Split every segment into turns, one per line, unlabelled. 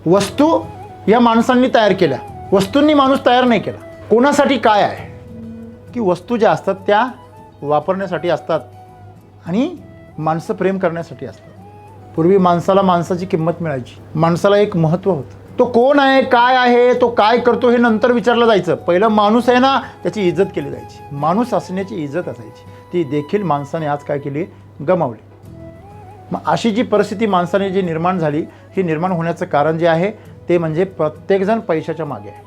वस्तू या माणसांनी तयार केल्या, वस्तूंनी माणूस तयार नाही केला. कोणासाठी काय आहे की वस्तू ज्या असतात त्या वापरण्यासाठी असतात आणि माणसं प्रेम करण्यासाठी असतात. पूर्वी माणसाला माणसाची किंमत मिळायची, माणसाला एक महत्त्व होतं. तो कोण आहे, काय आहे, तो काय करतो हे नंतर विचारलं जायचं. पहिलं माणूस आहे ना, त्याची इज्जत केली जायची. माणूस असण्याची इज्जत असायची, ती देखील माणसाने आज काय केली, गमावली. मग अशी जी परिस्थिती माणसाने जी निर्माण झाली, ही निर्माण होण्याचं कारण जे आहे ते म्हणजे प्रत्येकजण पैशाच्या मागे आहे,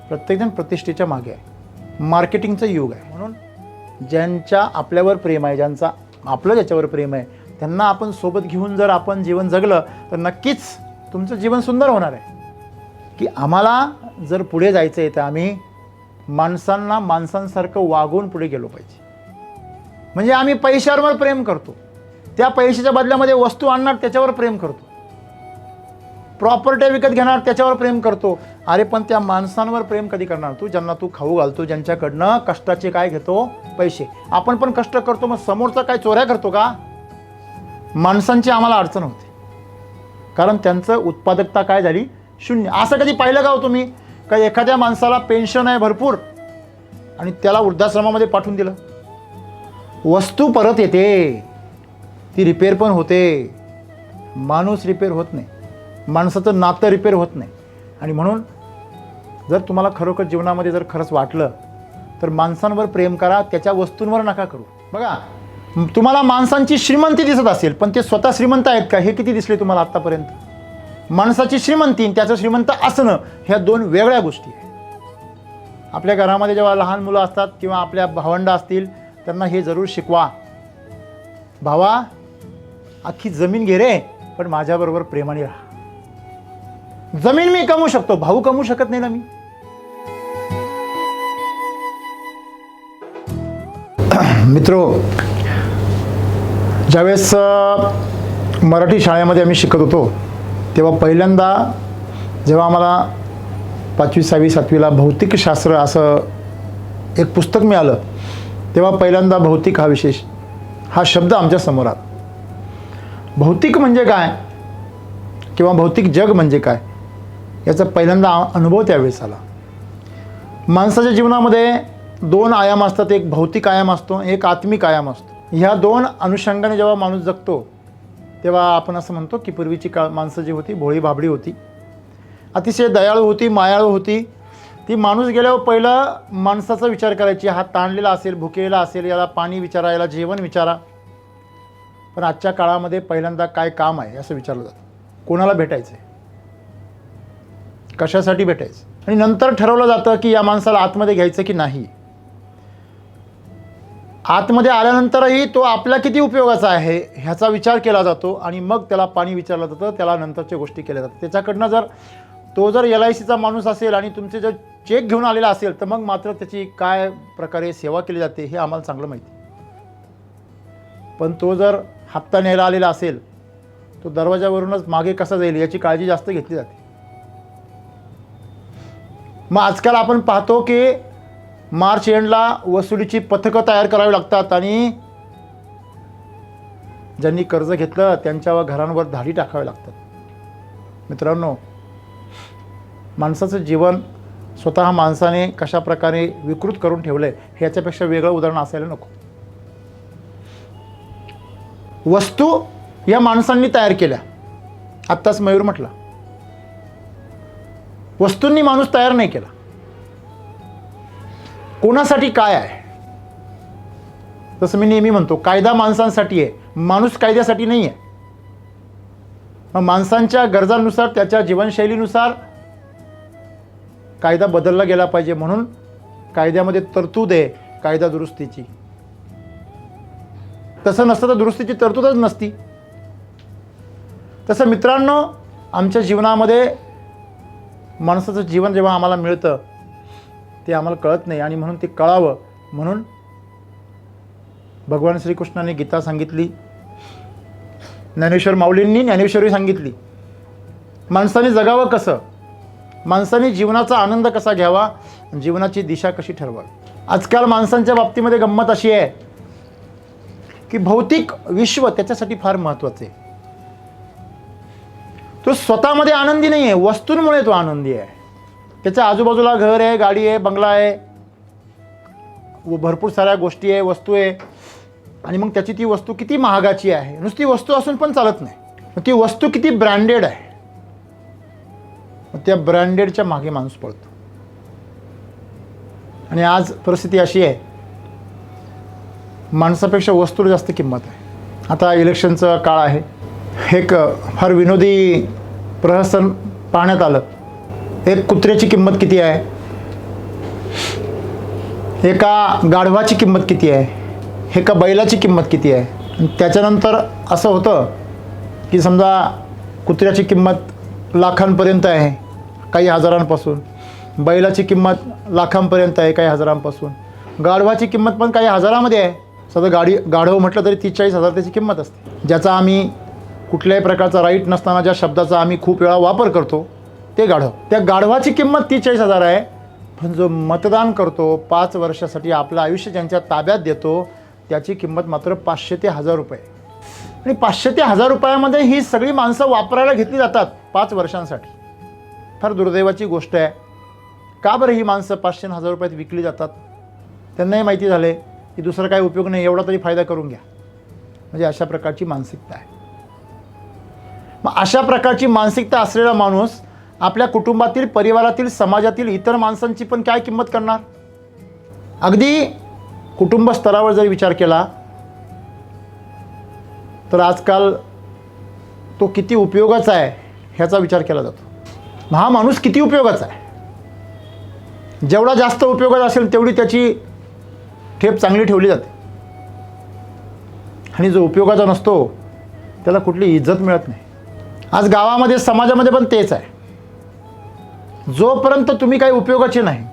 प्रत्येकजण प्रतिष्ठेच्या मागे आहे, मार्केटिंगचं युग आहे. म्हणून ज्यांच्या आपल्यावर प्रेम आहे, ज्यांचा आपलं ज्याच्यावर प्रेम आहे, त्यांना आपण सोबत घेऊन जर आपण जीवन जगलं तर नक्कीच तुमचं जीवन सुंदर होणार आहे. की आम्हाला जर पुढे जायचं आहे तर आम्ही माणसांना माणसांसारखं वागून पुढे गेलो पाहिजे. म्हणजे आम्ही पैशावर प्रेम करतो, त्या पैशाच्या बदल्यामध्ये वस्तू आणणार त्याच्यावर प्रेम करतो, प्रॉपर्टी विकत घेणार त्याच्यावर प्रेम करतो. अरे पण त्या माणसांवर प्रेम कधी करणार तू, ज्यांना तू खाऊ घालतो, ज्यांच्याकडनं कष्टाचे काय घेतो, पैसे. आपण पण कष्ट करतो, मग समोरचा काय चोऱ्या करतो का? माणसांची आम्हाला अडचण होते कारण त्यांचं उत्पादकता काय झाली, शून्य. असं कधी पाहिलं का हो तुम्ही का एखाद्या माणसाला पेन्शन आहे भरपूर आणि त्याला वृद्धाश्रमामध्ये पाठवून दिलं? वस्तू परत येते, ती रिपेअर पण होते, माणूस रिपेअर होत नाही, माणसाचं नातं रिपेअर होत नाही. आणि म्हणून जर तुम्हाला खरोखर जीवनामध्ये जर खरंच वाटलं तर माणसांवर प्रेम करा, त्याच्या वस्तूंवर नका करू. बघा, तुम्हाला माणसांची श्रीमंती दिसत असेल पण ते स्वतः श्रीमंत आहेत का हे किती दिसले तुम्हाला आत्तापर्यंत? माणसाची श्रीमंती आणि त्याचं श्रीमंत असणं ह्या दोन वेगळ्या गोष्टी आहेत. आपल्या घरामध्ये जेव्हा लहान मुलं असतात किंवा आपल्या भावंडं असतील त्यांना हे जरूर शिकवा, भावा अख्खी जमीन घे रे पण माझ्याबरोबर प्रेमाने राहा. जमीन मी कमवू शकतो, भाऊ कमवू शकत नाही ना मी. मित्रो, ज्यावेळेस मराठी शाळेमध्ये आम्ही शिकत होतो तेव्हा पहिल्यांदा जेव्हा आम्हाला 5वी 6वी 7वीला भौतिकशास्त्र असं एक पुस्तक मिळालं तेव्हा पहिल्यांदा भौतिक हा विशेष हा शब्द आमच्या समोर आला. भौतिक म्हणजे काय किंवा भौतिक जग म्हणजे काय याचा पहिल्यांदा अनुभव त्यावेळेस आला. माणसाच्या जीवनामध्ये दोन आयाम असतात, एक भौतिक आयाम असतो, एक आत्मिक आयाम असतो. ह्या दोन अनुषंगाने जेव्हा माणूस जगतो तेव्हा आपण असं म्हणतो की पूर्वीची माणसं जी होती भोळी भाबडी होती, अतिशय दयाळू होती, मायाळू होती. ती माणूस गेल्यावर पहिलं माणसाचा विचार करायची, हा ताणलेला असेल, भुकेला असेल, याला पाणी विचारा, याला जेवण विचारा. पण आजच्या काळामध्ये पहिल्यांदा काय काम आहे असं विचारलं जातं, कोणाला भेटायचं आहे, कशासाठी भेटायचं, आणि नंतर ठरवलं जातं की या माणसाला आतमध्ये घ्यायचं की नाही. आतमध्ये आल्यानंतरही तो आपल्या किती उपयोगाचा आहे ह्याचा विचार केला जातो आणि मग त्याला पाणी विचारलं जातं, त्याला नंतरच्या गोष्टी केल्या जातात. त्याच्याकडनं जर तो जर LICचा माणूस असेल आणि तुमचे जर चेक घेऊन आलेला असेल तर मग मात्र त्याची काय प्रकारे सेवा केली जाते हे आम्हाला चांगलं माहिती. पण तो जर हप्ता न्यायला आलेला असेल तो दरवाजावरूनच मागे कसा जाईल याची काळजी जास्त घेतली जाते. मग आजकाल आपण पाहतो की मार्च एंडला वसुलीची पथकं तयार करावी लागतात आणि ज्यांनी कर्ज घेतलं त्यांच्या घरांवर धाडी टाकावे लागतात. मित्रांनो, माणसाचं जीवन स्वतः माणसाने कशा प्रकारे विकृत करून ठेवलं आहे ह्याच्यापेक्षा वेगळं उदाहरण असायला नको. वस्तू या माणसांनी तयार केल्या, आत्ताच मयूर म्हटला, वस्तूंनी माणूस तयार नाही केला. कोणासाठी काय आहे, तसं मी नेहमी म्हणतो कायदा माणसांसाठी आहे, माणूस कायद्यासाठी नाही आहे. मग माणसांच्या गरजांनुसार त्याच्या जीवनशैलीनुसार कायदा बदलला गेला पाहिजे. म्हणून कायद्यामध्ये तरतूद आहे कायदा दुरुस्तीची. तसं नसतं तर दुरुस्तीची तरतूदच नसती. तसं मित्रांनो, आमच्या जीवनामध्ये माणसाचं जीवन जेव्हा आम्हाला मिळतं ते आम्हाला कळत नाही आणि म्हणून ते कळावं म्हणून भगवान श्रीकृष्णाने गीता सांगितली, ज्ञानेश्वर माऊलींनी ज्ञानेश्वरी सांगितली. माणसाने जगावं कसं, माणसाने जीवनाचा आनंद कसा घ्यावा, जीवनाची दिशा कशी ठरवावी. आजकाल माणसांच्या बाबतीमध्ये गंमत अशी आहे की भौतिक विश्व त्याच्यासाठी फार महत्त्वाचे आहे. तो स्वतःमध्ये आनंदी नाही आहे, वस्तूंमुळे तो आनंदी आहे. त्याच्या आजूबाजूला घर आहे, गाडी आहे, बंगला आहे, व भरपूर साऱ्या गोष्टी आहे, वस्तू आहे. आणि मग त्याची ती वस्तू किती महागाची आहे, नुसती वस्तू असून पण चालत नाही. मग ती वस्तू किती ब्रँडेड आहे, मग त्या ब्रँडेडच्या मागे माणूस पळतो. आणि आज परिस्थिती अशी आहे, माणसापेक्षा वस्तूला जास्त किंमत आहे. आता इलेक्शनचा काळ आहे. एक फार विनोदी प्रहसन पाहण्यात आलं. एक कुत्र्याची किंमत किती आहे, एका गाढवाची किंमत किती आहे, एका बैलाची किंमत किती आहे. आणि त्याच्यानंतर असं होतं की समजा कुत्र्याची किंमत लाखांपर्यंत आहे, काही हजारांपासून. बैलाची किंमत लाखांपर्यंत आहे, काही हजारांपासून. गाढवाची किंमत पण काही हजारामध्ये आहे. सध्या गाढव म्हटलं तरी 30-40 हजार त्याची किंमत असते, ज्याचा आम्ही कुठल्याही प्रकारचा राईट नसताना ज्या शब्दाचा आम्ही खूप वेळा वापर करतो ते गाढव. त्या गाढवाची किंमत 30-40 हजार आहे. पण जो मतदान करतो, 5 वर्षासाठी आपलं आयुष्य ज्यांच्या ताब्यात देतो, त्याची किंमत मात्र 500 ते 1000 रुपये. आणि 500 ते 1000 रुपयामध्ये ही सगळी माणसं वापरायला घेतली जातात 5 वर्षांसाठी. फार दुर्दैवाची गोष्ट आहे. का बरं ही माणसं 500 आणि 1000 रुपयात विकली जातात? त्यांनाही माहिती झाले की दुसरा काही उपयोग नाही, एवढा तरी फायदा करून घ्या. म्हणजे अशा प्रकारची मानसिकता आहे. मग अशा प्रकारची मानसिकता असलेला माणूस आपल्या कुटुंबातील, परिवारातील, समाजातील इतर माणसांची पण काय किंमत करणार? अगदी कुटुंब स्तरावर जर विचार केला तर आजकाल तो किती उपयोगाचा आहे ह्याचा विचार केला जातो. हा माणूस किती उपयोगाचा आहे, जेवढा जास्त उपयोगाचा असेल तेवढी त्याची ठेप चांगली ठेवली जाते. आणि जो उपयोगाचा नसतो त्याला कुठली इज्जत मिळत नाही. आज गावामध्ये, समाजामध्ये पण तेच आहे. जोपर्यंत तुम्ही काही उपयोगाचे नाही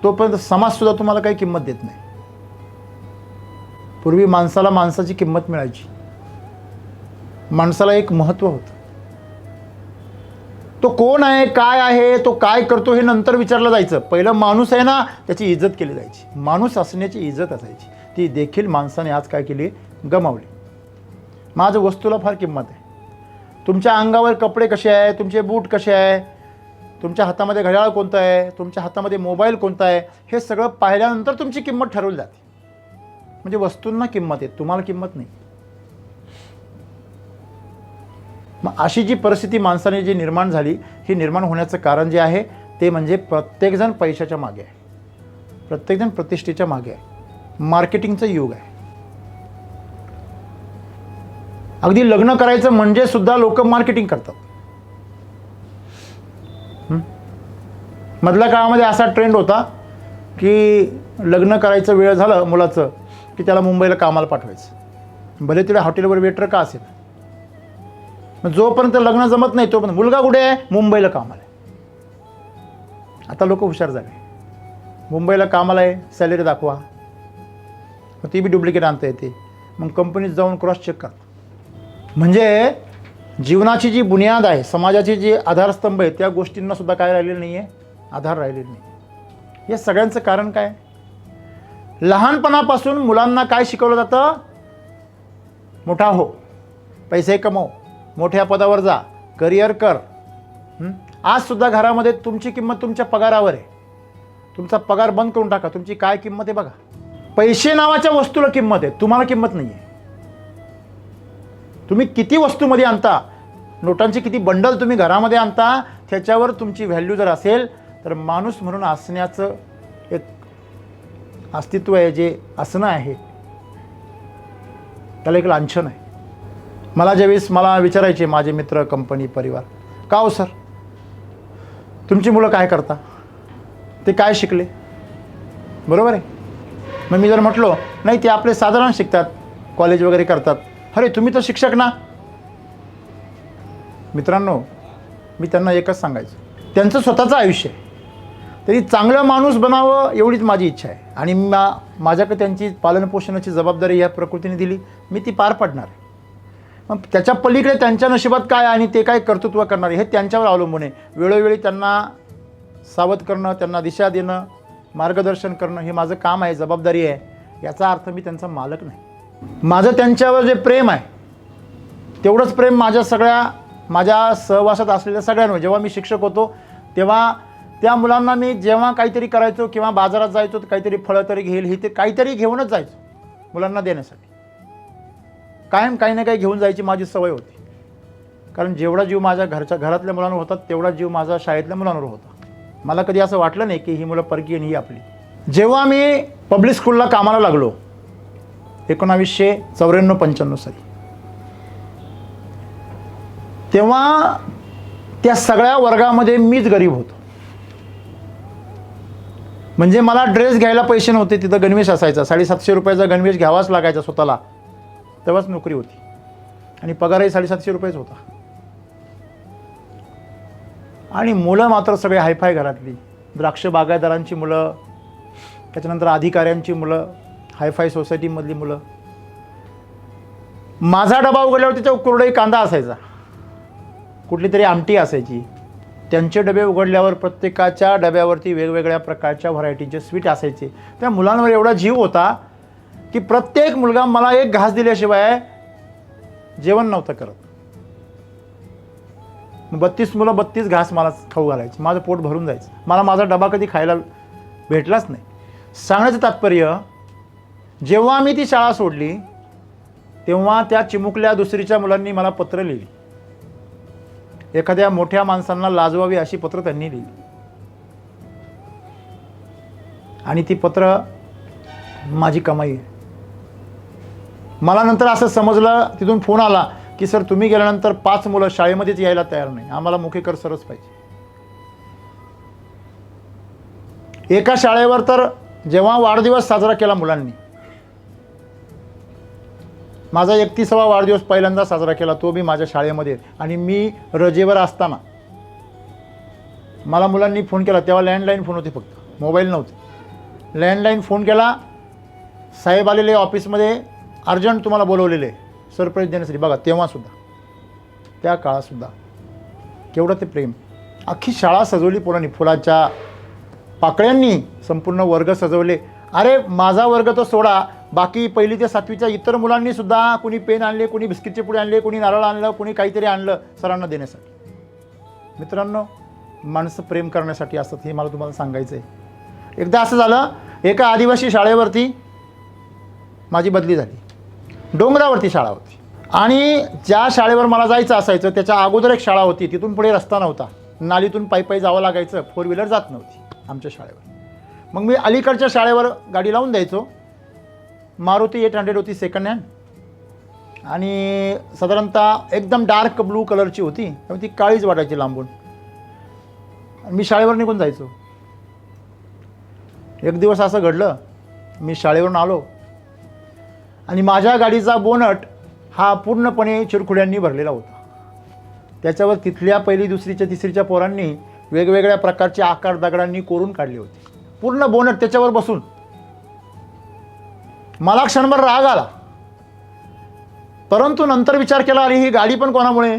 तोपर्यंत समाजसुद्धा तुम्हाला काही किंमत देत नाही. पूर्वी माणसाला माणसाची किंमत मिळायची, माणसाला एक महत्त्व होतं. तो कोण आहे, काय आहे, तो काय करतो हे नंतर विचारलं जायचं. पहिलं माणूस आहे ना, त्याची इज्जत केली जायची. माणूस असण्याची इज्जत असायची, ती देखील माणसाने आज काय केली, गमावली. माझं वस्तूला फार किंमत आहे. तुमच्या अंगावर कपडे कसे आहे, तुमचे बूट कसे आहे, तुमच्या हातामध्ये घड्याळ कोणतं आहे, तुमच्या हातामध्ये मोबाईल कोणता आहे, हे सगळं पाहिल्यानंतर तुमची किंमत ठरवली जाते. म्हणजे वस्तूंना किंमत आहे, तुम्हाला किंमत नाही. मग अशी जी परिस्थिती माणसाने जी निर्माण झाली, ही निर्माण होण्याचं कारण जे आहे ते म्हणजे प्रत्येकजण पैशाच्या मागे आहे, प्रत्येकजण प्रतिष्ठेच्या मागे आहे. मार्केटिंगचं युग आहे. अगदी लग्न करायचं म्हणजे सुद्धा लोक मार्केटिंग करतात. मधल्या काळामध्ये असा ट्रेंड होता की लग्न करायचं वेळ झालं मुलाचं की त्याला मुंबईला कामाला पाठवायचं, भले तिला हॉटेलवर वेटर का असेल. मग जोपर्यंत लग्न जमत नाही तोपर्यंत मुलगा कुठे आहे, मुंबईला कामाला आहे. आता लोक हुशार झाले, मुंबईला कामाला आहे, सॅलरी दाखवा, मग ती बी डुप्लिकेट आणता येते. मग कंपनीत जाऊन क्रॉस चेक करतात. म्हणजे जीवनाची जी बुनियाद आहे, समाजाची जी आधारस्तंभ आहे, त्या गोष्टींना सुद्धा काय राहिलेलं नाही आहे, आधार राहिलेला नाही. या सगळ्यांचं कारण काय? लहानपणापासून मुलांना काय शिकवलं जातं? मोठा हो, पैसे कमव, मोठ्या पदावर जा, करिअर कर. आज सुद्धा घरामध्ये तुमची किंमत तुमच्या पगारावर आहे. तुमचा पगार बंद करून टाका, तुमची काय किंमत आहे बघा. पैसे नावाच्या वस्तूला किंमत आहे, तुम्हाला किंमत नाही आहे. तुम्ही किती वस्तूमध्ये आणता, नोटांची किती बंडल तुम्ही घरामध्ये आणता, त्याच्यावर तुमची व्हॅल्यू जर असेल तर माणूस म्हणून असण्याचं एक अस्तित्व आहे, जे असणं आहे त्याला एक लांछन आहे. मला विचारायचे माझे मित्र, कंपनी, परिवार, का हो सर तुमची मुलं काय करता, ते काय शिकले? बरोबर आहे. मग मी जर म्हटलो नाही ते आपले साधारण शिकतात, कॉलेज वगैरे करतात, अरे तुम्ही तर शिक्षक ना. मित्रांनो, मी त्यांना एकच सांगायचं, त्यांचं स्वतःचं आयुष्य आहे, तरी चांगलं माणूस बनावं एवढीच माझी इच्छा आहे. आणि माझ्याकडे त्यांची पालनपोषणाची जबाबदारी या प्रकृतीने दिली, मी ती पार पाडणार आहे. मग त्याच्या पलीकडे त्यांच्या नशिबात काय आणि ते काय कर्तृत्व करणार हे त्यांच्यावर अवलंबून आहे. वेळोवेळी त्यांना सावध करणं, त्यांना दिशा देणं, मार्गदर्शन करणं हे माझं काम आहे, जबाबदारी आहे. याचा अर्थ मी त्यांचा मालक नाही. माझं त्यांच्यावर जे प्रेम आहे तेवढंच प्रेम माझ्या सगळ्या माझ्या सहवासात असलेल्या सगळ्यांवर, जेव्हा मी शिक्षक होतो तेव्हा त्या मुलांना मी जेव्हा काहीतरी करायचो किंवा बाजारात जायचो तर काहीतरी फळं तरी घेईल ही ते काहीतरी घेऊनच जायचो मुलांना देण्यासाठी. कायम काही ना काही घेऊन जायची माझी सवय होती. कारण जेवढा जीव माझ्या घरातल्या मुलांवर होता तेवढा जीव माझा शाळेतल्या मुलांवर होता. मला कधी असं वाटलं नाही की ही मुलं परकीय आणि ही आपली. जेव्हा मी पब्लिक स्कूलला कामाला लागलो 1994-95 साली, तेव्हा त्या सगळ्या वर्गामध्ये मीच गरीब होतो. म्हणजे मला ड्रेस घ्यायला पैसे नव्हते. तिथं गणवेश असायचा, 750 रुपयाचा गणवेश घ्यावाच लागायचा स्वतःला. तेव्हाच नोकरी होती आणि पगारही 750 रुपयेच होता. आणि मुलं मात्र सगळे हायफाय घरातली, द्राक्ष बागायतदारांची मुलं, त्याच्यानंतर अधिकाऱ्यांची मुलं, हायफाय सोसायटीमधली मुलं. माझा डबा उघडल्यावर त्याच्यावर कुरडई कांदा असायचा, कुठली तरी आमटी असायची. त्यांचे डबे उघडल्यावर प्रत्येकाच्या डब्यावरती वेगवेगळ्या प्रकारच्या व्हरायटीचे स्वीट असायचे. त्या मुलांवर एवढा जीव होता की प्रत्येक मुलगा मला एक घास दिल्याशिवाय जेवण नव्हतं करत. 32 मुलं 32 घास मला खाऊ घालायची, माझं पोट भरून जायचं. मला माझा डबा कधी खायला भेटलाच नाही. सांगण्याचं तात्पर्य, जेव्हा मी ती शाळा सोडली तेव्हा त्या चिमुकल्या दुसरीच्या मुलांनी मला पत्र लिहिली. एखाद्या मोठ्या माणसांना लाजवावी अशी पत्र त्यांनी लिहिली. आणि ती पत्र माझी कमाई आहे. मला नंतर असं समजलं, तिथून फोन आला की सर तुम्ही गेल्यानंतर 5 मुलं शाळेमध्येच यायला तयार नाही, आम्हाला मुखेकर सरच पाहिजे. एका शाळेवर तर जेव्हा वाढदिवस साजरा केला मुलांनी, माझा 31वा वाढदिवस पहिल्यांदा साजरा केला, तो मी माझ्या शाळेमध्ये. आणि मी रजेवर असताना मला मुलांनी फोन केला. तेव्हा लँडलाईन फोन होते, फक्त मोबाईल नव्हते. लँडलाईन फोन केला, साहेब आलेले ऑफिसमध्ये, अर्जंट तुम्हाला बोलवलेले सरप्राईज देण्यासाठी. बघा तेव्हासुद्धा, त्या काळातसुद्धा केवढं ते प्रेम. अख्खी शाळा सजवली पोरांनी, फुलाच्या पाकळ्यांनी संपूर्ण वर्ग सजवले. अरे माझा वर्ग तो सोडा, बाकी 1ली ते 7वीच्या इतर मुलांनी सुद्धा कुणी पेन आणले, कुणी बिस्किटचे पुडे आणले, कुणी नारळ आणलं, कुणी काहीतरी आणलं सरांना देण्यासाठी. मित्रांनो, माणसं प्रेम करण्यासाठी असतात, हे मला तुम्हाला सांगायचं आहे. एकदा असं झालं, एका आदिवासी शाळेवरती माझी बदली झाली. डोंगरावरती शाळा होती आणि ज्या शाळेवर मला जायचं असायचं त्याच्या अगोदर एक शाळा होती. तिथून पुढे रस्ता नव्हता, नालीतून पायी जावं लागायचं, 4 व्हीलर जात नव्हती आमच्या शाळेवर. मग मी अलीकडच्या शाळेवर गाडी लावून द्यायचो. मारुती 800 होती सेकंड हँड, आणि साधारणतः एकदम डार्क ब्लू कलरची होती, त्यामुळे ती काळीच वाटायची लांबून. मी शाळेवर निघून जायचो. एक दिवस असं घडलं, मी शाळेवरून आलो आणि माझ्या गाडीचा बोनट हा पूर्णपणे चिरखुड्यांनी भरलेला होता. त्याच्यावर तिथल्या 1ली, 2रीच्या, 3रीच्या पोरांनी वेगवेगळ्या प्रकारचे आकार दगडांनी कोरून काढले होते. पूर्ण बोनट त्याच्यावर बसून. मला क्षणभर राग आला, परंतु नंतर विचार केला, अरे ही गाडी पण कोणामुळे?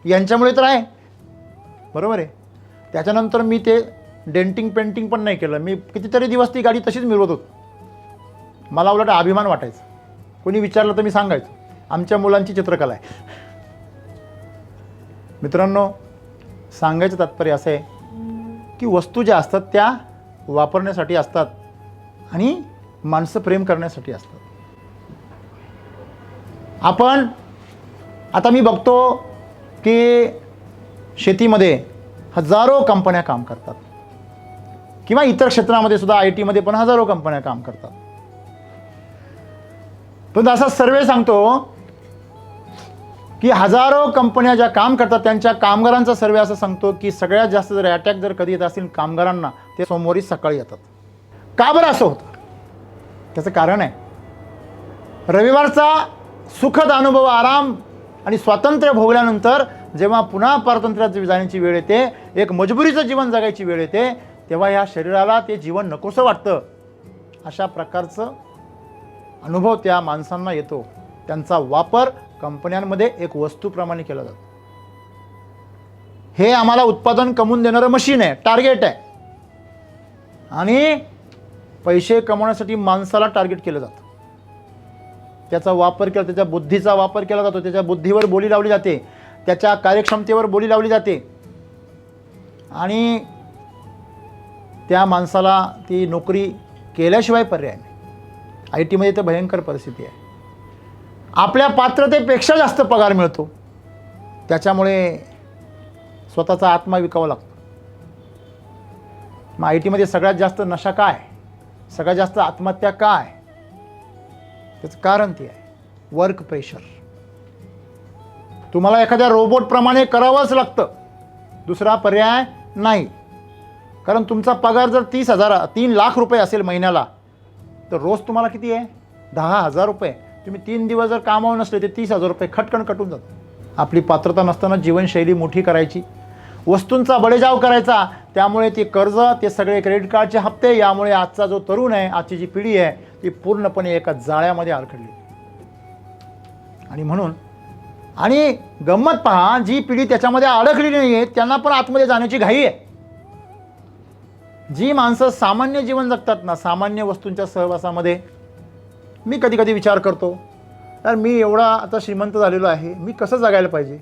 यांच्यामुळे तर आहे, बरोबर आहे. त्याच्यानंतर मी ते डेंटिंग पेंटिंग पण नाही केलं. मी कितीतरी दिवस ती गाडी तशीच मिळवत होतो. मला उलट अभिमान वाटायचा. कोणी विचारलं तर मी सांगायचो आमच्या मुलांची चित्रकला आहे. मित्रांनो, सांगायचं तात्पर्य असं आहे की वस्तू ज्या असतात त्या वापरण्यासाठी असतात आणि माणसं प्रेम करण्यासाठी असतात. आपण आता मी बघतो की शेतीमध्ये हजारो कंपन्या काम करतात किंवा इतर क्षेत्रामध्ये सुद्धा IT मध्ये पण हजारो कंपन्या काम करतात. पण असा सर्वे सांगतो की हजारो कंपन्या ज्या काम करतात त्यांच्या कामगारांचा सर्वे असं सांगतो की सगळ्यात जास्त जर अटॅक जर कधी येत असतील कामगारांना, ते सोमवारी सकाळी येतात. का बरं असं होतं? त्याचं कारण आहे, रविवारचा सुखद अनुभव, आराम आणि स्वातंत्र्य भोगल्यानंतर जेव्हा पुन्हा पारतंत्र्यात जाण्याची वेळ येते, एक मजबुरीचं जीवन जगायची वेळ येते, तेव्हा या शरीराला ते जीवन नकोसं वाटतं. अशा प्रकारचं अनुभव त्या माणसांना येतो. त्यांचा वापर कंपन्यांमध्ये एक वस्तूप्रमाणे केला जातो. हे आम्हाला उत्पादन कमवून देणारं मशीन आहे, टार्गेट आहे, आणि पैसे कमवण्यासाठी माणसाला टार्गेट केलं जातं. त्याचा वापर केला, त्याच्या बुद्धीचा वापर केला जातो, त्याच्या बुद्धीवर बोली लावली जाते, त्याच्या कार्यक्षमतेवर बोली लावली जाते आणि त्या माणसाला ती नोकरी केल्याशिवाय पर्याय नाही. आय टीमध्ये तर भयंकर परिस्थिती आहे. आपल्या पात्रतेपेक्षा जास्त पगार मिळतो, त्याच्यामुळे स्वतःचा आत्मा विकावा लागतो. मग आय टीमध्ये सगळ्यात जास्त नशा काय, सगळ्यात जास्त आत्महत्या काय, त्याचं कारण ते आहे वर्क प्रेशर. तुम्हाला एखाद्या रोबोटप्रमाणे करावंच लागतं, दुसरा पर्याय नाही. कारण तुमचा पगार जर 3 लाख रुपये असेल महिन्याला, तर रोज तुम्हाला किती आहे 10,000 रुपये. तुम्ही 3 दिवस जर कामावर नसले ते 30,000 रुपये खटकन कटून जातात. आपली पात्रता नसताना जीवनशैली मोठी करायची, वस्तूंचा बळेजाव करायचा, त्यामुळे ते कर्ज, ते सगळे क्रेडिट कार्डचे हप्ते, यामुळे आजचा जो तरुण आहे, आजची जी पिढी आहे, ती पूर्णपणे एका जाळ्यामध्ये अडकली. आणि म्हणून आणि गंमत पहा, जी पिढी त्याच्यामध्ये अडकलेली नाही आहे त्यांना पण आतमध्ये जाण्याची घाई आहे. जी माणसं सामान्य जीवन जगतात ना, सामान्य वस्तूंच्या सहवासामध्ये, मी कधी कधी विचार करतो, तर मी एवढा आता श्रीमंत झालेलो आहे, मी कसं जगायला पाहिजे.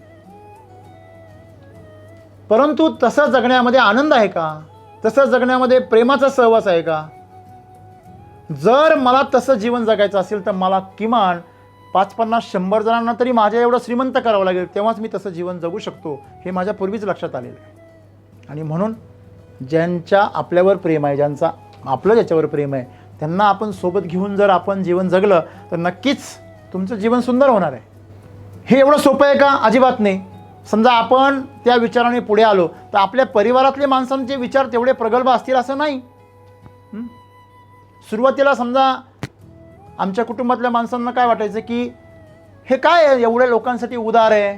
परंतु तसं जगण्यामध्ये आनंद आहे का, तसं जगण्यामध्ये प्रेमाचा सहवास आहे का. जर मला तसं जीवन जगायचं असेल तर मला किमान 5-50-100 जणांना तरी माझ्या एवढं श्रीमंत करावं लागेल, तेव्हाच मी तसं जीवन जगू शकतो. हे माझ्या पूर्वीच लक्षात आलेलं आहे. आणि म्हणून ज्यांच्या आपल्यावर प्रेम आहे, ज्यांचा आपलं ज्याच्यावर प्रेम आहे, त्यांना आपण सोबत घेऊन जर आपण जीवन जगलं तर नक्कीच तुमचं जीवन सुंदर होणार आहे. हे एवढं सोपं आहे का, अजिबात नाही. समजा आपण त्या विचाराने पुढे आलो तर आपल्या परिवारातले माणसांचे विचार तेवढे प्रगल्भ असतील असं नाही. सुरुवातीला समजा आमच्या कुटुंबातल्या माणसांना काय वाटायचं की हे काय एवढ्या लोकांसाठी उदार आहे,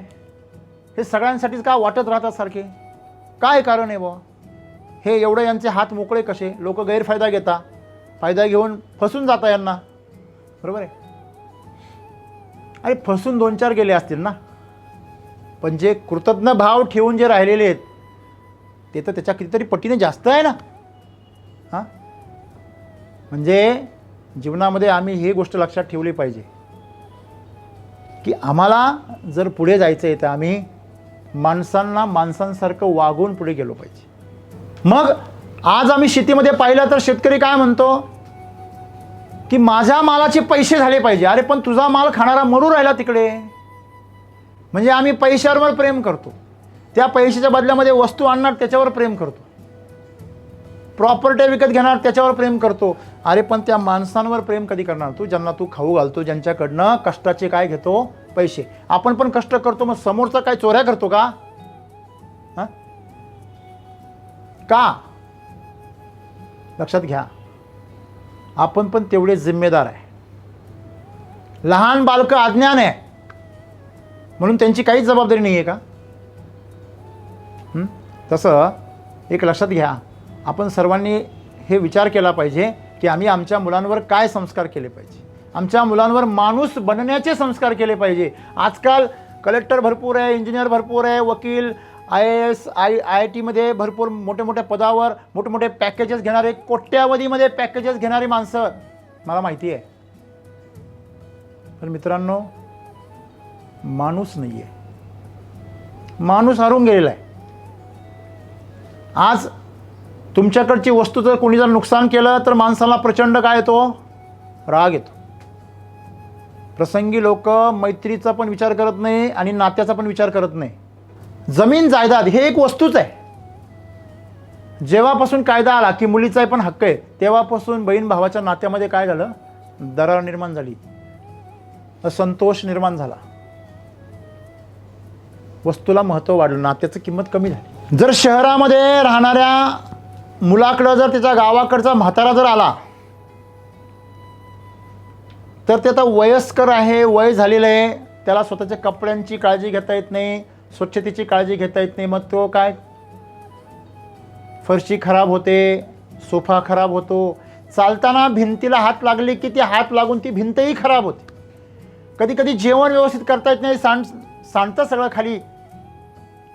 हे सगळ्यांसाठीच का वाटत राहतात सारखे, काय कारण आहे बुवा, हे एवढे यांचे हात मोकळे कसे, लोक गैरफायदा घेता, फायदा घेऊन फसून जाता यांना. बरोबर आहे. अरे फसून 2-4 गेले असतील ना, पण जे कृतज्ञ भाव ठेवून जे राहिलेले आहेत ते तर त्याच्या कितीतरी पटीने जास्त आहे ना. हां, म्हणजे जीवनामध्ये आम्ही ही गोष्ट लक्षात ठेवली पाहिजे की आम्हाला जर पुढे जायचं आहे तर आम्ही माणसांना माणसांसारखं वागून पुढे गेलो पाहिजे. मग आज आम्ही शेतीमध्ये पाहिलं तर शेतकरी काय म्हणतो की माझ्या मालाचे पैसे झाले पाहिजे. अरे पण तुझा माल खाणारा मरू राहिला तिकडे. म्हणजे आम्ही पैशावर प्रेम करतो, त्या पैशाच्या बदल्यामध्ये वस्तू आणणार त्याच्यावर प्रेम करतो, प्रॉपर्टी विकत घेणार त्याच्यावर प्रेम करतो. अरे पण त्या माणसांवर प्रेम कधी करणार तू, ज्यांना तू खाऊ घालतो, ज्यांच्याकडनं कष्टाचे काय घेतो पैसे. आपण पण कष्ट करतो, मग समोरचा काय चोऱ्या करतो का. का लक्षात घ्या, आपण पण तेवढे जिम्मेदार आहे. लहान बालकं अज्ञान आहे म्हणून त्यांची काहीच जबाबदारी नाही आहे का. तसं एक लक्षात घ्या, आपण सर्वांनी हे विचार केला पाहिजे की आम्ही आमच्या मुलांवर काय संस्कार केले पाहिजे, आमच्या मुलांवर माणूस बनण्याचे संस्कार केले पाहिजे. आजकाल कलेक्टर भरपूर आहे, इंजिनियर भरपूर आहे, वकील, IAS, IIT भरपूर मोठे मोठ्या पदावर मोठे मोठे पॅकेजेस घेणारे, कोट्यावधीमध्ये पॅकेजेस घेणारी माणसं मला माहिती आहे. पण मित्रांनो, माणूस नाही आहे, माणूस हरवून गेलेला आहे. आज तुमच्याकडची वस्तू जर कोणी जर नुकसान केलं तर माणसाला प्रचंड काय येतो, राग येतो. प्रसंगी लोक मैत्रीचा पण विचार करत नाही आणि नात्याचा पण विचार करत नाही. जमीन जायदाद हे एक वस्तूच आहे. जेव्हापासून कायदा आला की मुलीचा पण हक्क आहे, तेव्हापासून बहीण भावाच्या नात्यामध्ये काय झालं, दरार निर्माण झाली, असंतोष निर्माण झाला, वस्तूला महत्त्व वाढलं, नात्याची किंमत कमी झाली. जर शहरामध्ये राहणाऱ्या मुलाकडं जर त्याच्या गावाकडचा म्हातारा जर आला तर ते आता वयस्कर आहे, वय झालेलं आहे, त्याला स्वतःच्या कपड्यांची काळजी घेता येत नाही, स्वच्छतेची काळजी घेता येत नाही. मग तो काय, फरशी खराब होते, सोफा खराब होतो, चालताना भिंतीला हात लागले की ती हात लागून ती भिंतही खराब होते. कधी कधी जेवण व्यवस्थित करता येत नाही, सांडतं सगळं खाली,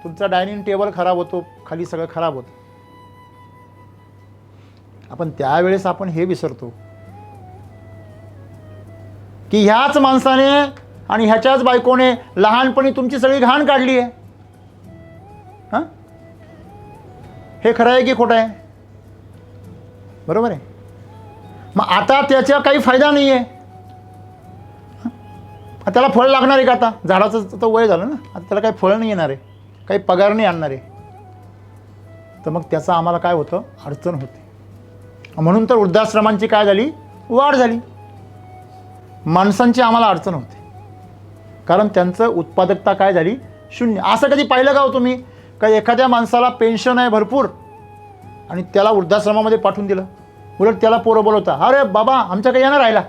तुमचा डायनिंग टेबल खराब होतो, खाली सगळं खराब होतं. आपण त्यावेळेस आपण हे विसरतो की ह्याच माणसाने आणि ह्याच्याच बायकोने लहानपणी तुमची सगळी घाण काढली आहे. हे खरं आहे की खोटं आहे? बरोबर आहे. मग आता त्याचा काही फायदा नाही आहे. त्याला फळ लागणार आहे का? आता झाडाचं तर वय झालं ना, आता त्याला काही फळ नाही येणार आहे, काही पगार नाही आणणार आहे. तर मग त्याचा आम्हाला काय होतं? अडचण होते. म्हणून तर वृद्धाश्रमांची काय झाली? वाढ झाली. माणसांची आम्हाला अडचण होते, कारण त्यांचं उत्पादकता काय झाली? शून्य. असं कधी पाहिलं का हो तुम्ही? का एखाद्या माणसाला पेन्शन आहे भरपूर आणि त्याला वृद्धाश्रमामध्ये पाठवून दिलं? उलट त्याला पोरं बोलवता, अरे बाबा आमच्याकडे येणार राहिला.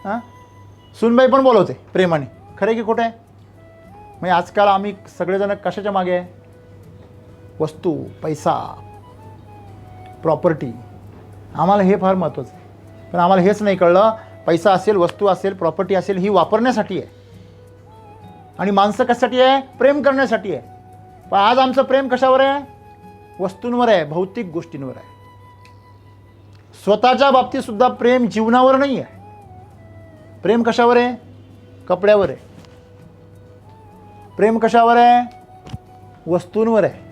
हां, सुनबाई पण बोलवते प्रेमाने. खरं आहे की खोटं आहे? म्हणजे आजकाल आम्ही सगळेजण कशाच्या मागे आहे? वस्तू, पैसा, प्रॉपर्टी. आम्हाला हे फार महत्त्वाचं आहे. पण आम्हाला हेच नाही कळलं, पैसा असेल, वस्तू असेल, प्रॉपर्टी असेल, ही वापरण्यासाठी आहे आणि माणसं कशासाठी आहे? प्रेम करण्यासाठी आहे. पण आज आमचं प्रेम कशावर आहे? वस्तूंवर आहे, भौतिक गोष्टींवर आहे. स्वतःच्या बाबतीत सुद्धा प्रेम जीवनावर नाही आहे. प्रेम कशावर आहे? कपड्यावर आहे. प्रेम कशावर आहे? वस्तूंवर आहे.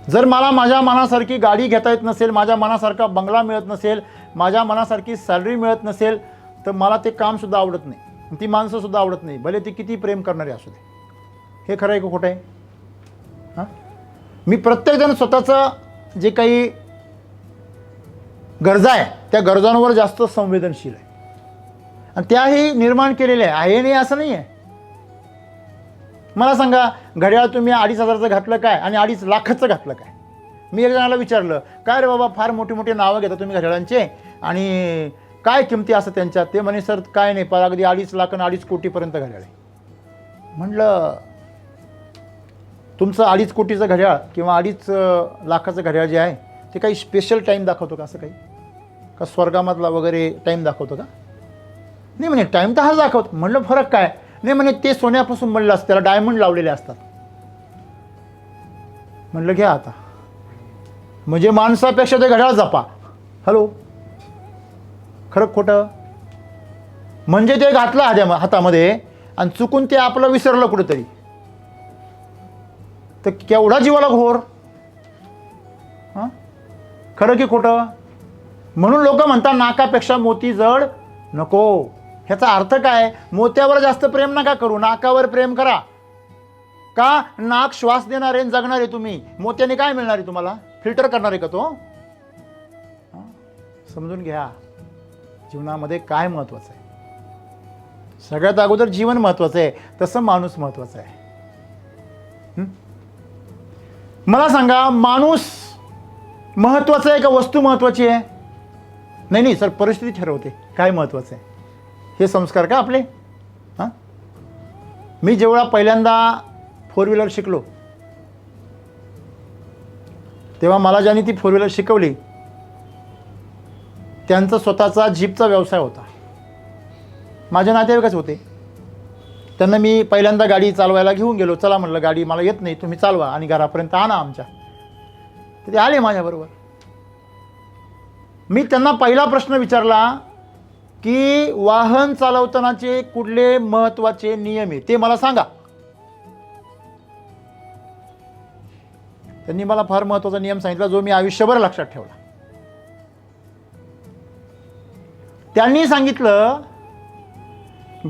जर मला माझ्या मनासारखी गाडी घेता येत नसेल, माझ्या मनासारखा बंगला मिळत नसेल, माझ्या मनासारखी सॅलरी मिळत नसेल, तर मला ते कामसुद्धा आवडत नाही, ती माणसंसुद्धा आवडत नाही, भले ती किती प्रेम करणारी असू दे. हे खरं आहे का खोटं आहे? हां, मी प्रत्येकजण स्वतःचं जे काही गरजा आहे त्या गरजांवर जास्त संवेदनशील आहे आणि त्याही निर्माण केलेल्या आहे नाही असं नाही आहे. मला सांगा, घड्याळ तुम्ही 2,500चं घातलं काय आणि 2.5 लाखाचं घातलं काय? मी एक जणाला विचारलं, काय रे बाबा फार मोठी मोठी नावं घेता तुम्ही घड्याळांचे आणि काय किमती असं त्यांच्या? ते म्हणे सर काय नाही, पण अगदी 2.5 लाख आणि 2.5 कोटीपर्यंत घड्याळ आहे. म्हटलं तुमचं 2.5 कोटीचं घड्याळ किंवा 2.5 लाखाचं घड्याळ जे आहे ते काही स्पेशल टाईम दाखवतो का? असं काही का स्वर्गामधला वगैरे टाईम दाखवतो का? नाही म्हणे, टाईम तर हाच दाखवतो. म्हटलं फरक काय? नाही म्हणे, ते सोन्यापासून बनलेलं असतं, त्याला डायमंड लावलेले असतात. म्हटलं घ्या आता, म्हणजे माणसापेक्षा ते घड्याळ जपा. हॅलो, खरं खोटं? म्हणजे ते घातलं हातामध्ये आणि चुकून ते आपलं विसरलं कुठेतरी, तर केवढा जीवाला घोर. हां, खरं की खोटं? म्हणून लोक म्हणतात नाकापेक्षा मोती जड नको. ह्याचा अर्थ काय? मोत्यावर जास्त प्रेम नका करू, नाकावर प्रेम करा. का? नाक श्वास देणारे जगणारे तुम्ही. मोत्याने काय मिळणार आहे तुम्हाला? फिल्टर करणार आहे का तो? समजून घ्या जीवनामध्ये काय महत्त्वाचं आहे. सगळ्यात अगोदर जीवन महत्त्वाचं आहे, तसं माणूस महत्त्वाचा आहे. मला सांगा, माणूस महत्त्वाचा आहे का वस्तू महत्त्वाची आहे? नाही सर, परिस्थिती ठरवते काय महत्त्वाचं आहे. हे संस्कार का आपले? हां, मी जेव्हा पहिल्यांदा 4 व्हीलर शिकलो तेव्हा मला ज्यांनी ती 4 व्हीलर शिकवली त्यांचा स्वतःचा जीपचा व्यवसाय होता. माझे नातेवाईकच होते. त्यांना मी पहिल्यांदा गाडी चालवायला घेऊन गेलो. चला म्हटलं, गाडी मला येत नाही, तुम्ही चालवा आणि घरापर्यंत आणा आमच्या. तर ते आले माझ्याबरोबर. मी त्यांना पहिला प्रश्न विचारला की वाहन चालवतानाचे कुठले महत्त्वाचे नियम आहे ते मला सांगा. त्यांनी मला फार महत्त्वाचा नियम सांगितला, जो मी आयुष्यभर लक्षात ठेवला. त्यांनी सांगितलं,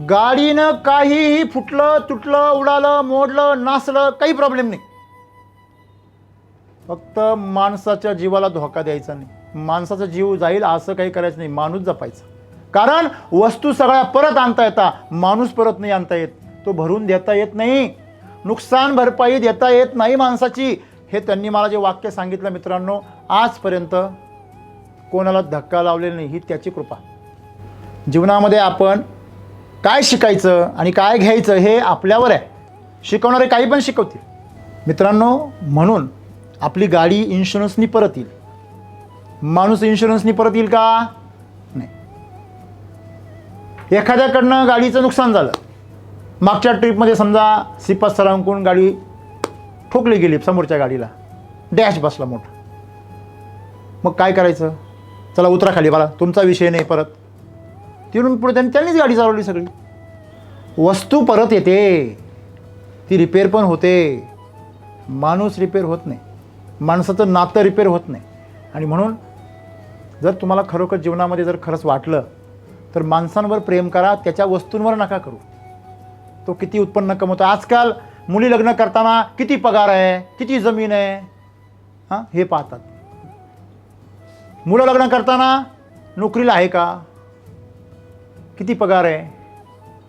गाडीनं काहीही फुटलं, तुटलं, उडालं, मोडलं, नासलं, काही प्रॉब्लेम नाही. फक्त माणसाच्या जीवाला धोका द्यायचा नाही. माणसाचा जीव जाईल असं काही करायचं नाही. माणूस जपायचा. कारण वस्तू सगळ्या परत आणता येतात, माणूस परत नाही आणता येत. तो भरून देता येत नाही, नुकसान भरपाई देता येत नाही माणसाची. हे त्यांनी मला जे वाक्य सांगितलं मित्रांनो, आजपर्यंत कोणाला धक्का लावलेला नाही. ही त्याची कृपा. जीवनामध्ये आपण काय शिकायचं आणि काय घ्यायचं हे आपल्यावर आहे. शिकवणारे काही पण शिकवतील मित्रांनो. म्हणून आपली गाडी इन्शुरन्सनी परत येईल. माणूस इन्शुरन्सनी परत येईल का? नाही. एखाद्याकडनं गाडीचं नुकसान झालं, मागच्या ट्रिपमध्ये समजा सिपात सरांकडून गाडी ठोकली गेली, समोरच्या गाडीला डॅश बसला मोठा. मग काय करायचं? चला उतरा खाली, मला तुमचा विषय नाही. परत तिथून पुढे त्यांनीच गाडी चालवली सगळी. वस्तू परत येते, ती रिपेअर पण होते. माणूस रिपेअर होत नाही. माणसाचं नातं रिपेअर होत नाही. आणि म्हणून जर तुम्हाला खरोखर जीवनामध्ये जर खरंच वाटलं तर माणसांवर प्रेम करा, त्याच्या वस्तूंवर नका करू. तो किती उत्पन्न कमवतो. आजकाल मुली लग्न करताना किती पगार आहे, किती जमीन आहे, हां, हे पाहतात. मुलं लग्न करताना नोकरीला आहे का, किती पगार आहे,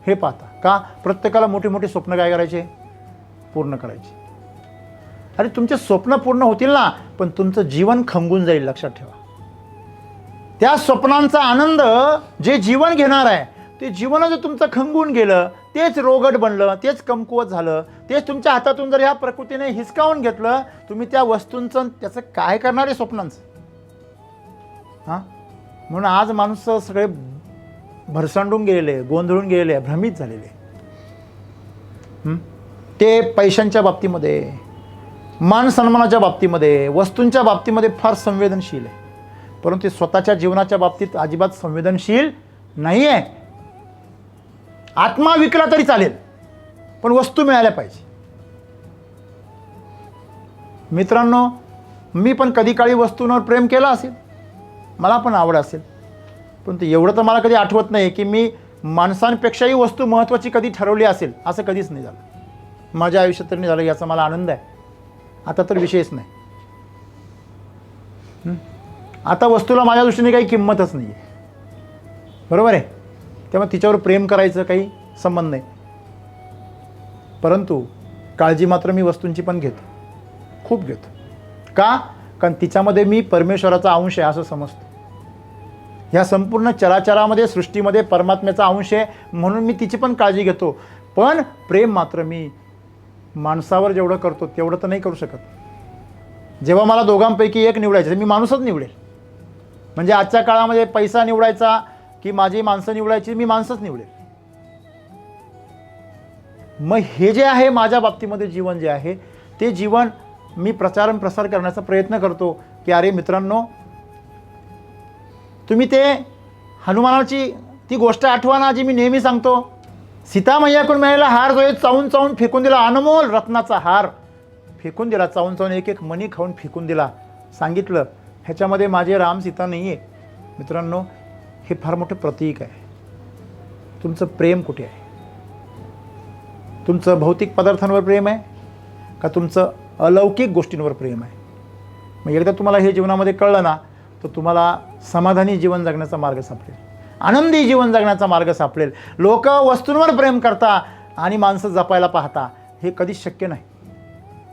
हे पाहता. का? प्रत्येकाला मोठी मोठी स्वप्न काय करायचे, पूर्ण करायचे. अरे तुमचे स्वप्न पूर्ण होतील ना, पण तुमचं जीवन खंगून जाईल, लक्षात ठेवा. त्या स्वप्नांचा आनंद जे जीवन घेणार आहे, ते जीवन जर तुमचं खंगून गेलं, तेच रोगट बनलं, तेच कमकुवत झालं, तेच तुमच्या हातातून जर ह्या प्रकृतीने हिसकावून घेतलं, तुम्ही त्या वस्तूंचं त्याचं काय करणार आहे, स्वप्नांचं. हां, म्हणून आज माणसं सगळे भरसांडून गेलेले, गोंधळून गेलेले, भ्रमित झालेले. ते पैशांच्या बाबतीमध्ये, मान सन्मानाच्या बाबतीमध्ये, वस्तूंच्या बाबतीमध्ये फार संवेदनशील आहे, परंतु स्वतःच्या जीवनाच्या बाबतीत अजिबात संवेदनशील नाही आहे. आत्मा विकला तरी चालेल, पण वस्तू मिळाल्या पाहिजे. मित्रांनो, मी पण कधी काळी वस्तूंवर प्रेम केलं असेल, मला पण आवड असेल, परंतु एवढं तर मला कधी आठवत नाही की मी माणसांपेक्षाही वस्तू महत्त्वाची कधी ठरवली असेल. असं कधीच नाही झालं माझ्या आयुष्यात, तर नाही झालं. याचा मला आनंद आहे. आता तर विषयच नाही. आता वस्तूला माझ्या दृष्टीने काही किंमतच नाही आहे, बरोबर आहे. त्यामुळे तिच्यावर प्रेम करायचं काही संबंध नाही. परंतु काळजी मात्र मी वस्तूंची पण घेतो, खूप घेतो. का? कारण तिच्यामध्ये मी परमेश्वराचा अंश आहे असं समजतो. ह्या संपूर्ण चराचरामध्ये, सृष्टीमध्ये परमात्म्याचा अंश आहे, म्हणून मी तिची पण काळजी घेतो. पण प्रेम मात्र मी माणसावर जेवढं करतो तेवढं तर नाही करू शकत. जेव्हा मला दोघांपैकी एक निवडायचं, तर मी माणूसच निवडेल. म्हणजे आजच्या काळामध्ये पैसा निवडायचा की माझी माणसं निवडायची, मी माणसंच निवडेल. मग हे जे आहे माझ्या बाबतीमध्ये जीवन जे आहे, ते जीवन मी प्रसार करण्याचा प्रयत्न करतो. की अरे मित्रांनो, तुम्ही ते हनुमानाची ती गोष्ट आठवा ना, जी मी नेहमी सांगतो. सीता मैयाकडून मिळालेला हार जो आहे, चावून चावून फेकून दिला. अनमोल रत्नाचा हार फेकून दिला, चावून चावून एक एक मणी खाऊन फेकून दिला. सांगितलं ह्याच्यामध्ये माझे राम सीता नाही आहे. मित्रांनो, हे फार मोठं प्रतीक आहे. तुमचं प्रेम कुठे आहे? तुमचं भौतिक पदार्थांवर प्रेम आहे का तुमचं अलौकिक गोष्टींवर प्रेम आहे? मग एकदा तुम्हाला हे जीवनामध्ये कळलं ना, तर तुम्हाला समाधानी जीवन जगण्याचा मार्ग सापडेल, आनंदी जीवन जगण्याचा मार्ग सापडेल. लोक वस्तूंवर प्रेम करता आणि माणसं जपायला पाहता, हे कधीच शक्य नाही.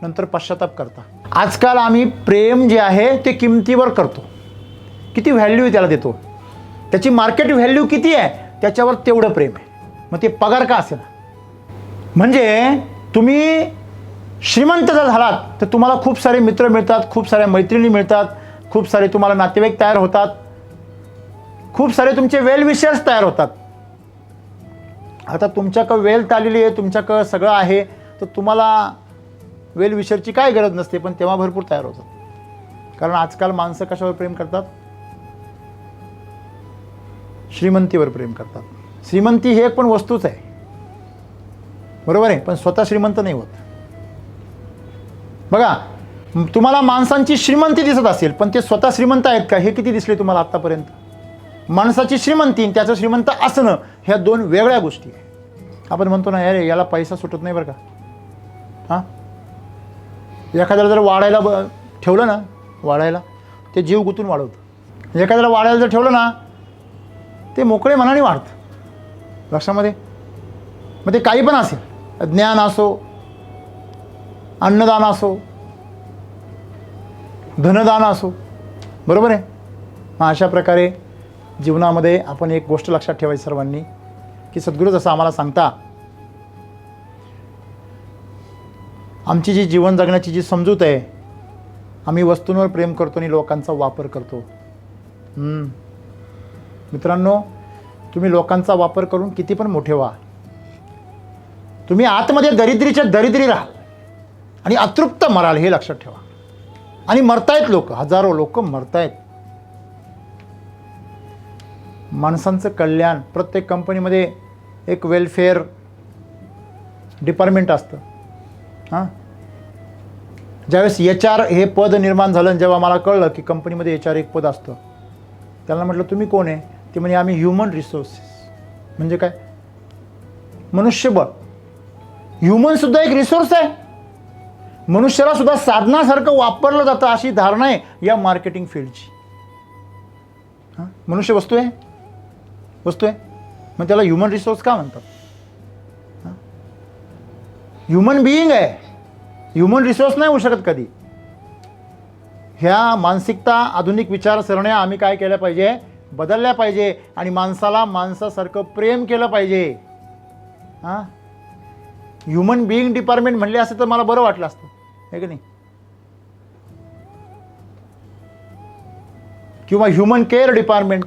नंतर पश्चाताप करता. आजकाल आम्ही प्रेम जे आहे ते किमतीवर करतो. किती व्हॅल्यू त्याला देतो, त्याची मार्केट व्हॅल्यू किती आहे, त्याच्यावर तेवढं प्रेम आहे. मग ते पगार का असेल. म्हणजे तुम्ही श्रीमंत जर झालात तर तुम्हाला खूप सारे मित्र मिळतात, खूप साऱ्या मैत्रिणी मिळतात, खूप सारे तुम्हाला नातेवाईक तयार होतात, खूप सारे तुमचे वेल विशर्स तयार होतात. आता तुमच्याकडं वेल्थ आलेली आहे, तुमच्याकडं सगळं आहे, तर तुम्हाला वेल विशरची काय गरज नसते, पण तेव्हा भरपूर तयार होतात. कारण आजकाल माणसं कशावर प्रेम करतात? श्रीमंतीवर प्रेम करतात. श्रीमंती ही एक पण वस्तूच आहे, बरोबर आहे, पण स्वतः श्रीमंत नाही होत. बघा, तुम्हाला माणसांची श्रीमंती दिसत असेल, पण ते स्वतः श्रीमंत आहेत का हे किती दिसले तुम्हाला आत्तापर्यंत? माणसाची श्रीमंती आणि त्याचं श्रीमंत असणं ह्या दोन वेगळ्या गोष्टी आहे. आपण म्हणतो ना, अरे याला पैसा सुटत नाही बरं का. हां, एखाद्याला जर वाढायला ठेवलं ना, वाढायला ते जीव गुंतून वाढवतं. एखाद्याला वाढायला जर ठेवलं ना, ते मोकळे मनाने वाढतं. लक्षामध्ये, मग ते काही पण असेल, ज्ञान असो, अन्नदान असो, धनदान असो, बरोबर आहे. मग अशा प्रकारे जीवनामध्ये आपण एक गोष्ट लक्षात ठेवायची सर्वांनी, की सद्गुरू जसं आम्हाला सांगता, आमची जी जीवन जगण्याची जी समजूत आहे, आम्ही वस्तूंवर प्रेम करतो आणि लोकांचा वापर करतो. मित्रांनो, तुम्ही लोकांचा वापर करून किती पण मोठे व्हा, तुम्ही आतमध्ये दरिद्रीच्या दरिद्री राहाल आणि अतृप्त मराल, हे लक्षात ठेवा. आणि मरतायत लोक, हजारो लोक मरतायत. माणसांचं कल्याण, प्रत्येक कंपनीमध्ये एक वेलफेअर डिपार्टमेंट असतं. हां, ज्यावेळेस HR हे पद निर्माण झालं आणि जेव्हा मला कळलं की कंपनीमध्ये HR एक पद असतं, त्यांना म्हटलं तुम्ही कोण आहे? ते म्हणजे आम्ही ह्युमन रिसोर्सेस. म्हणजे काय? मनुष्यबळ. ह्युमनसुद्धा एक रिसोर्स आहे. मनुष्याला सुद्धा साधनासारखं वापरलं जातं अशी धारणा आहे या मार्केटिंग फील्डची. हां, मनुष्य वस्तू आहे, वस्तू आहे, मग त्याला ह्युमन रिसोर्स का म्हणतात? ह्युमन बिईंग आहे, ह्युमन रिसोर्स नाही होऊ शकत कधी. ह्या मानसिकता, आधुनिक विचारसरण्या आम्ही काय केल्या पाहिजे? बदलल्या पाहिजे आणि माणसाला माणसासारखं प्रेम केलं पाहिजे. हां, ह्युमन बिईंग डिपार्टमेंट म्हणले असते तर मला बरं वाटलं असतं, आहे की नाही? किंवा ह्युमन केअर डिपार्टमेंट.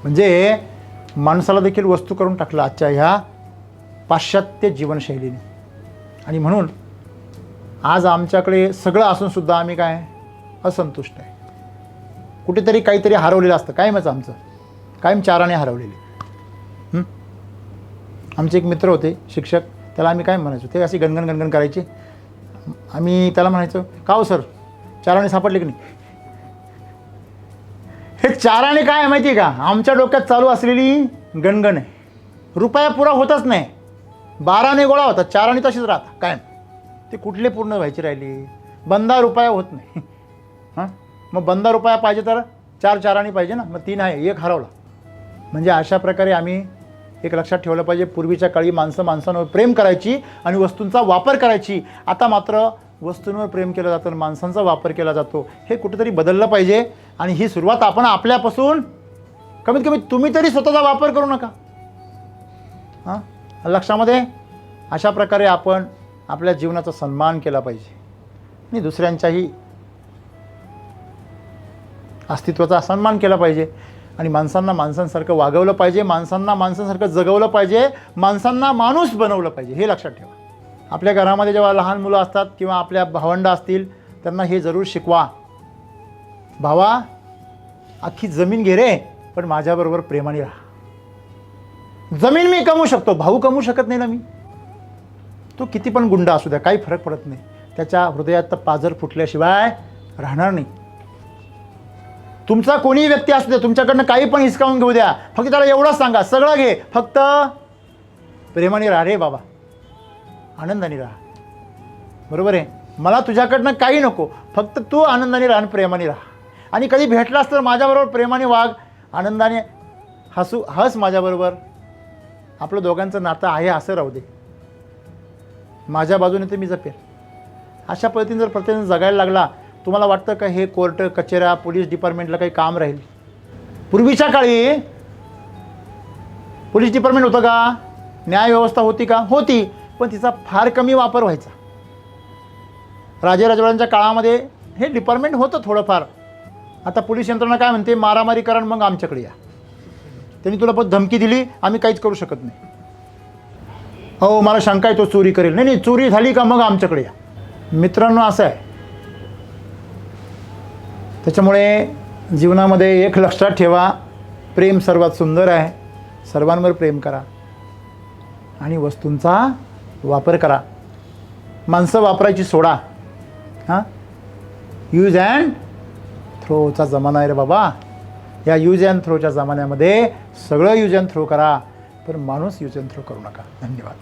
म्हणजे माणसाला देखील वस्तू करून टाकलं आजच्या ह्या पाश्चात्य जीवनशैलीने. आणि म्हणून आज आमच्याकडे सगळं असूनसुद्धा आम्ही काय असंतुष्ट आहे. कुठेतरी काहीतरी हरवलेलं असतं, कायमच आमचं कायम चाराने हरवलेले. आमचे एक मित्र होते शिक्षक, त्याला आम्ही काय म्हणायचो, ते अशी गणगण गणगण करायची. आम्ही त्याला म्हणायचो, का हो सर चाराने सापडले की नाही? हे चाराने काय आहे माहिती आहे का? आमच्या डोक्यात चालू असलेली गणगण आहे. रुपया पुरा होतच नाही. 12ने गोळा होता, चाराने तशीच राहतात काय. ते कुठले पूर्ण व्हायची राहिली? बंदा रुपया होत नाही. हां, मग बंदा रुपया पाहिजे तर 4 चाराने पाहिजे ना. मग 3 आहे, 1 हरवला. म्हणजे अशा प्रकारे आम्ही एक लक्षात ठेवलं पाहिजे, पूर्वीच्या काळी माणसं माणसांवर प्रेम करायची आणि वस्तूंचा वापर करायची. आता मात्र वस्तूंवर प्रेम केलं जातं आणि माणसांचा वापर केला जातो. हे कुठेतरी बदललं पाहिजे आणि ही सुरुवात आपण आपल्यापासून, कमीत कमी तुम्ही तरी स्वतःचा वापर करू नका. हां, लक्षामध्ये. अशा प्रकारे आपण आपल्या जीवनाचा सन्मान केला पाहिजे आणि दुसऱ्यांच्याही अस्तित्वाचा सन्मान केला पाहिजे आणि माणसांना माणसांसारखं वागवलं पाहिजे, माणसांना माणसांसारखं जगवलं पाहिजे, माणसांना माणूस बनवलं पाहिजे. हे लक्षात ठेवा. आपल्या घरामध्ये जेव्हा लहान मुलं असतात किंवा आपल्या भावंडं असतील, त्यांना हे जरूर शिकवा, भावा अख्खी जमीन घे रे, पण माझ्याबरोबर प्रेमाने राहा. जमीन मी कमवू शकतो, भाऊ कमवू शकत नाही ना मी. तो किती पण गुंड असू द्या, काही फरक पडत नाही. त्याच्या हृदयात पाझर फुटल्याशिवाय राहणार नाही. तुमचा कोणीही व्यक्ती असू द्या, तुमच्याकडनं काही पण हिसकावून घेऊ द्या, फक्त त्याला एवढंच सांगा, सगळं घे, फक्त प्रेमाने राहा रे बाबा, आनंदाने राहा. बरोबर आहे? मला तुझ्याकडनं काही नको, फक्त तू आनंदाने राहा आणि प्रेमाने राहा. आणि कधी भेटलास तर माझ्याबरोबर प्रेमाने वाग, आनंदाने हस माझ्याबरोबर. आपलं दोघांचं नातं आहे असं राहू दे, माझ्या बाजूने ते मी जपेल. अशा पद्धतीने जर प्रत्येकजण जगायला लागला, तुम्हाला वाटतं का हे कोर्ट कचेऱ्या पोलीस डिपार्टमेंटला काही काम राहील? पूर्वीच्या काळी पोलीस डिपार्टमेंट होतं का? न्याय व्यवस्था होती का? होती, पण तिचा फार कमी वापर व्हायचा. राजेराजवाड्यांच्या काळामध्ये हे डिपार्टमेंट होतं थोडंफार. आता पोलीस यंत्रणा काय म्हणते, मारामारी करा मग आमच्याकडे या. त्यांनी तुला पण धमकी दिली, आम्ही काहीच करू शकत नाही. हो मला शंका आहे तो चोरी करेल. नाही नाही, चोरी झाली का मग आमच्याकडे या. मित्रांनो असं आहे. त्याच्यामुळे जीवनामध्ये एक लक्षात ठेवा, प्रेम सर्वात सुंदर आहे. सर्वांवर प्रेम करा आणि वस्तूंचा वापर करा. माणसं वापरायची सोडा. हां, यूज अँड थ्रोचा जमाना आहे रे बाबा. या यूज अँड थ्रोच्या जमान्यामध्ये सगळं यूज अँड थ्रो करा, पण माणूस यूज अँड थ्रो करू नका. धन्यवाद.